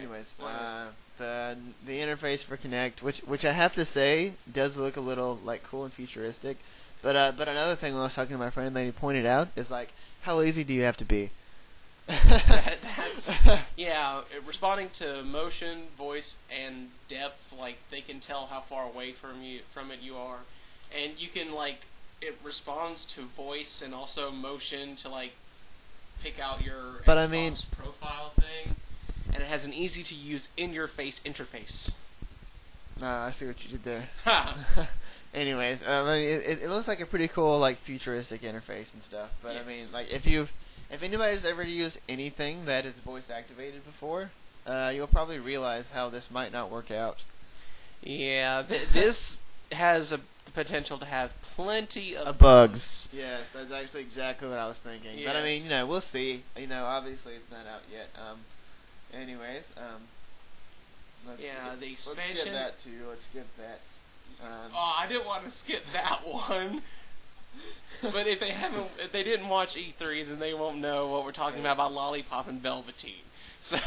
anyways, the interface for Kinect, which I have to say does look a little like cool and futuristic, but another thing when I was talking to my friend, they pointed out is like, how lazy do you have to be? That's responding to motion, voice, and depth. Like they can tell how far away from it you are, and you can like it responds to voice and also motion to like pick out your Xbox profile thing, and it has an easy to use in your face interface. I see what you did there. Anyways, it looks like a pretty cool like futuristic interface and stuff. But yes. I mean, like if anybody's ever used anything that is voice activated before, you'll probably realize how this might not work out. Yeah, this has the potential to have plenty of bugs. Yes, that's actually exactly what I was thinking. Yes. But I mean, we'll see. Obviously it's not out yet. Anyways, the expansion. Let's skip that too. Let's skip that. I didn't want to skip that one. But if they didn't watch E3, then they won't know what we're talking about Lollipop and Velveteen. So,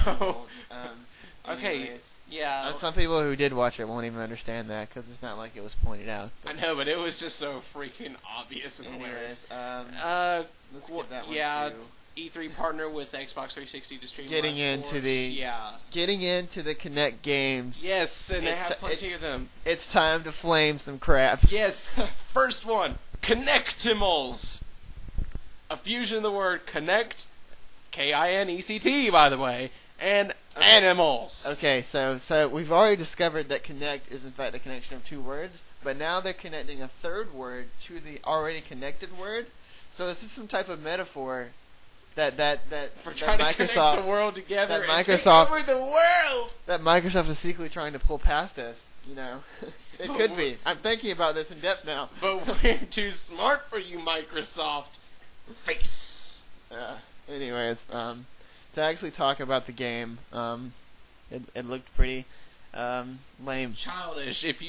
okay, yeah. Some people who did watch it won't even understand that because it's not like it was pointed out. I know, but it was just so freaking obvious and hilarious. Let's skip that one too. E3 partner with Xbox 360 to stream getting into the Kinect games. Yes, and they have plenty of them. It's time to flame some crap. Yes, first one, Kinectimals. A fusion of the word connect, Kinect, by the way, and animals. Okay, so we've already discovered that connect is in fact a connection of two words, but now they're connecting a third word to the already connected word. So this is some type of metaphor that for trying Microsoft, to connect the world together and take over the world. That Microsoft is secretly trying to pull past us. It could be. I'm thinking about this in depth now. But we're too smart for you, Microsoft. Face. Anyways, to actually talk about the game, it looked pretty lame. Childish. If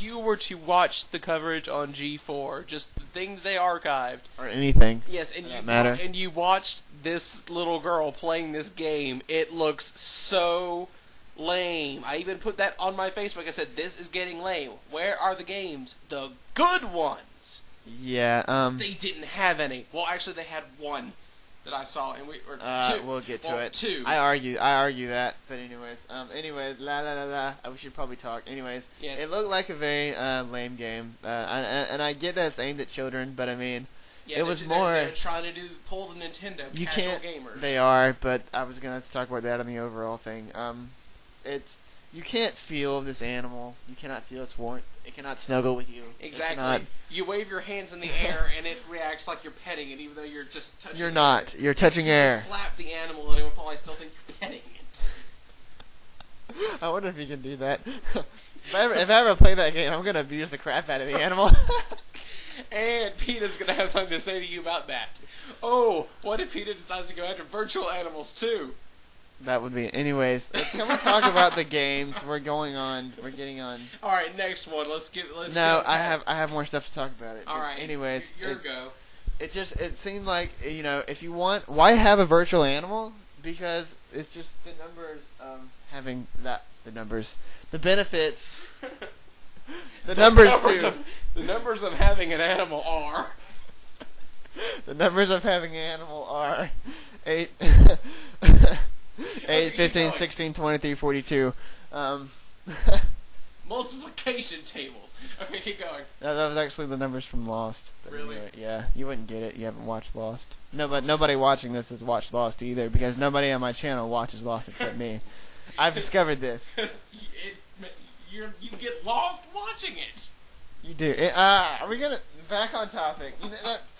you were to watch the coverage on G4, just the thing that they archived, or anything. Yes, and you watched this little girl playing this game, it looks so lame. I even put that on my Facebook. I said, "This is getting lame. Where are the games? The good ones." Yeah. They didn't have any. Well, actually, they had one that I saw, and two. We'll get to it. Two. I argue that. But anyways, we should probably talk. Anyways, yes. It looked like a very lame game, and I get that it's aimed at children, but I mean, it was more. They're trying to pull the Nintendo casual gamers. They are, but I was gonna talk about that on the overall thing. You can't feel this animal. You cannot feel its warmth. It cannot snuggle with you. Exactly. You wave your hands in the air, and it reacts like you're petting it, even though you're just touching. You're not. You're touching air. You slap the animal, and it will probably still think you're petting it. I wonder if you can do that. If I ever play that game, I'm gonna abuse the crap out of the animal. And PETA's gonna have something to say to you about that. Oh, what if PETA decides to go after virtual animals too? That would be. Anyways, can we talk about the games? We're getting on. All right, next one. Let's I have more stuff to talk about it. All right. Anyways, your go. It seemed like if you want, why have a virtual animal? Because it's just the numbers of having the benefits. The numbers of having an animal are. The numbers of having an animal are 8, 15, 16, 23, 42. Multiplication tables. Okay, keep going. That was actually the numbers from Lost. Really? Anyway, yeah, you wouldn't get it. You haven't watched Lost. No, but nobody watching this has watched Lost either, because nobody on my channel watches Lost except me. I've discovered this. You get lost watching it. You do. Are we gonna back on topic?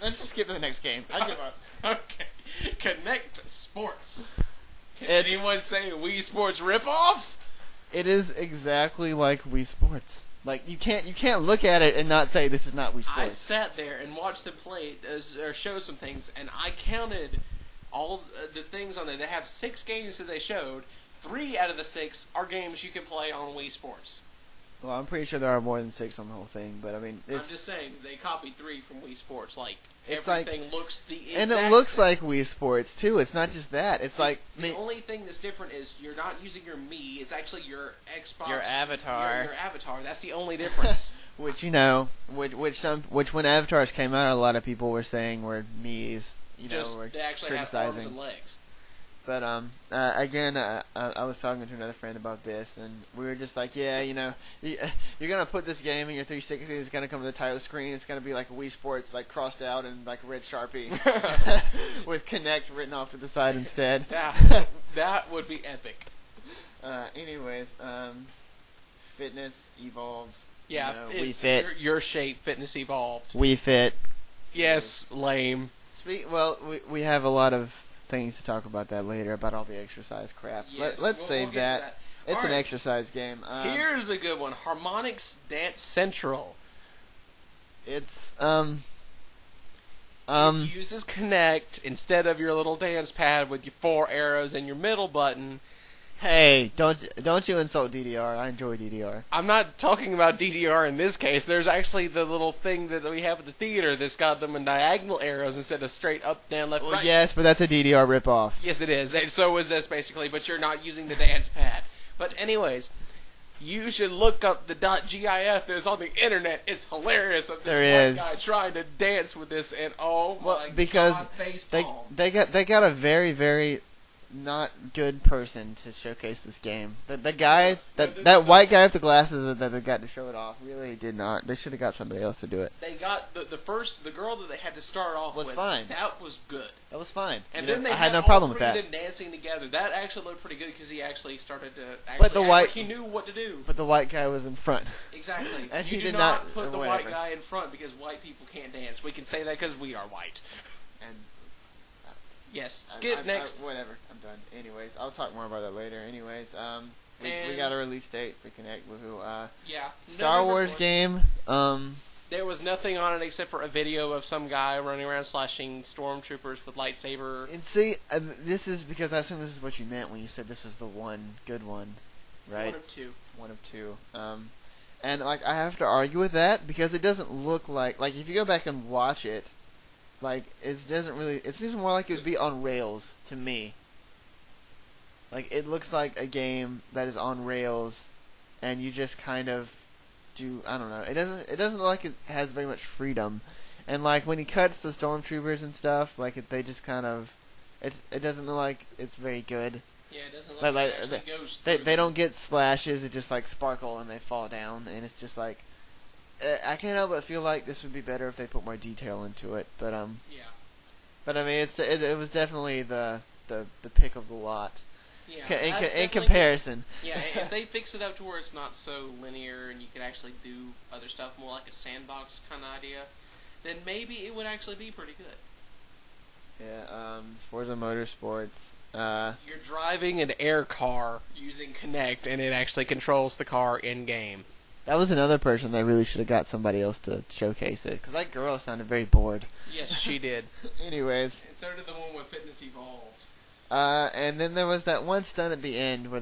Let's just skip to the next game. I give up. Okay. Connect Sports. Can anyone say Wii Sports ripoff? It is exactly like Wii Sports. Like you can't look at it and not say this is not Wii Sports. I sat there and watched them play or show some things, and I counted all the things on there. They have 6 games that they showed. 3 out of the 6 are games you can play on Wii Sports. Well, I'm pretty sure there are more than 6 on the whole thing, but I mean, I'm just saying they copied 3 from Wii Sports, like Everything looks the exact and it looks same. like Wii Sports too. It's not just that. It's like the only thing that's different is you're not using your Mii. It's actually your Xbox. Your avatar. Your avatar. That's the only difference. Which which when avatars came out, a lot of people were saying were Mii's. Were they actually criticizing. have arms and legs. But again, I was talking to another friend about this, and we were just like, yeah, you're gonna put this game in your 360. It's gonna come with a title screen. It's gonna be like a Wii Sports, like crossed out and like red Sharpie with Connect written off to the side instead. That would be epic. Anyways, fitness evolved. Yeah, Wii Fit. Your shape, fitness evolved. Wii Fit. Yes, lame. We have a lot of things to talk about that later, about all the exercise crap. Yes, Let's save that. It's an exercise game. Here's a good one. Harmonix Dance Central. It's it uses Connect instead of your little dance pad with your 4 arrows and your middle button. Hey, don't you insult DDR. I enjoy DDR. I'm not talking about DDR in this case. There's actually the little thing that we have at the theater that's got them in diagonal arrows instead of straight up, down, left, right. Yes, but that's a DDR ripoff. Yes, it is. And so is this, basically, but you're not using the dance pad. But anyways, you should look up the .gif that's on the internet. It's hilarious of this white guy trying to dance with this, and because God, they got a very, very not good person to showcase this game. The guy that white guy with the glasses that got to show it off really did not. They should have got somebody else to do it. They got the girl that they had to start off with. Fine. That was good. That was fine. And then they had no problem with that. Them dancing together. That actually looked pretty good because he actually started to. He knew what to do. But the white guy was in front. Exactly. And you did not put the white guy in front because white people can't dance. We can say that because we are white. And yes. Skip next. Whatever. I'm done. Anyways, I'll talk more about that later. Anyways, we got a release date for Connect. Woohoo! Yeah. Star Wars game. There was nothing on it except for a video of some guy running around slashing stormtroopers with lightsaber. And see, this is because I assume this is what you meant when you said this was the one good one, right? One of two. One of two. And like I have to argue with that because it doesn't look like if you go back and watch it, like it doesn't really. It seems more like it would be on rails to me. Like it looks like a game that is on rails, and you just kind of do. I don't know. It doesn't look like it has very much freedom, and like when he cuts the stormtroopers and stuff, like they just kind of. It doesn't look like it's very good. Yeah, it doesn't look like it actually goes through. They don't get slashes. It just like sparkle and they fall down, and it's just like. I can't help but feel like this would be better if they put more detail into it, but Yeah. But I mean, it was definitely the pick of the lot. Yeah. In comparison. Yeah, if they fix it up to where it's not so linear and you can actually do other stuff more like a sandbox kind of idea, then maybe it would actually be pretty good. Yeah. Forza Motorsports. You're driving an air car using Kinect, and it actually controls the car in game. That was another person that really should have got somebody else to showcase it, because that girl sounded very bored. Yes, she did. Anyways. And so did the one with Fitness Evolved. And then there was that one stunt at the end where,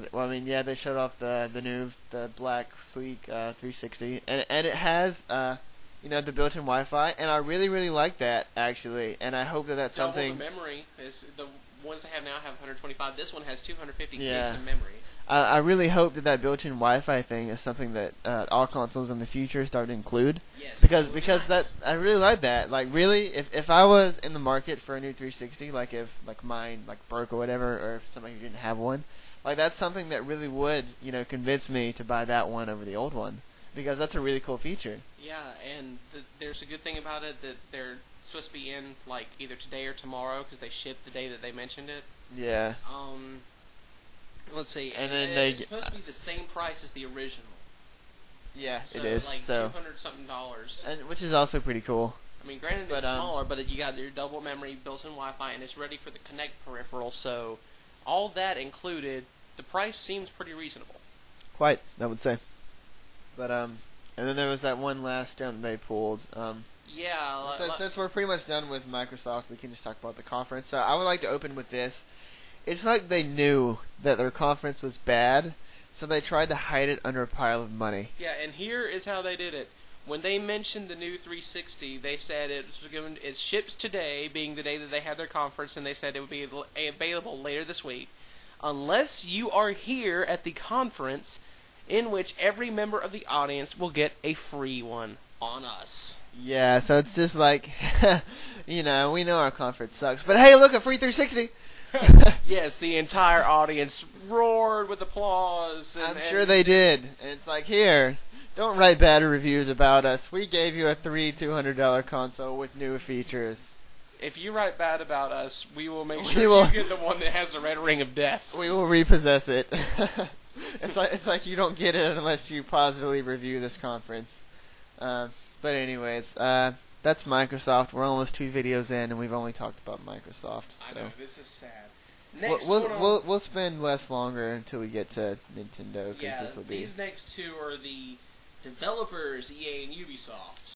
they showed off the black, sleek 360, and it has, the built-in Wi-Fi, and I really, really like that, actually, and I hope that's something... Double the memory. The ones they have now have 125. This one has 250 gigs Yeah. of memory. I really hope that built-in Wi-Fi thing is something that all consoles in the future start to include. Yes. Because that I really like that. Like really, if I was in the market for a new 360, like if mine broke or whatever, or if somebody who didn't have one, like that's something that really would convince me to buy that one over the old one, because that's a really cool feature. Yeah, and there's a good thing about it that they're supposed to be in either today or tomorrow because they shipped the day that they mentioned it. Yeah. Let's see. And then it's supposed to be the same price as the original. Yeah, so it is. So $200-something, and which is also pretty cool. I mean, granted it's smaller, but you got your double memory, built-in Wi-Fi, and it's ready for the Kinect peripheral. So all that included, the price seems pretty reasonable. Quite, I would say. But and then there was that one last stunt they pulled. Yeah. Since we're pretty much done with Microsoft, we can just talk about the conference. So I would like to open with this. It's like they knew that their conference was bad, so they tried to hide it under a pile of money. Yeah, and here is how they did it. when they mentioned the new 360, they said it ships today, being the day that they had their conference, and they said it would be available later this week, unless you are here at the conference, in which every member of the audience will get a free one on us. Yeah, so it's just like, we know our conference sucks, but hey, look, a free 360! Yes, the entire audience roared with applause. I'm sure they did. And it's like, here, don't write bad reviews about us. We gave you a $200 console with new features. If you write bad about us, we will make sure you get the one that has the red ring of death. We will repossess it. It's like you don't get it unless you positively review this conference. But anyways, that's Microsoft. We're almost 2 videos in, and we've only talked about Microsoft. I know, this is sad. Next we'll spend less longer until we get to Nintendo. Yeah, these next 2 are the developers, EA and Ubisoft.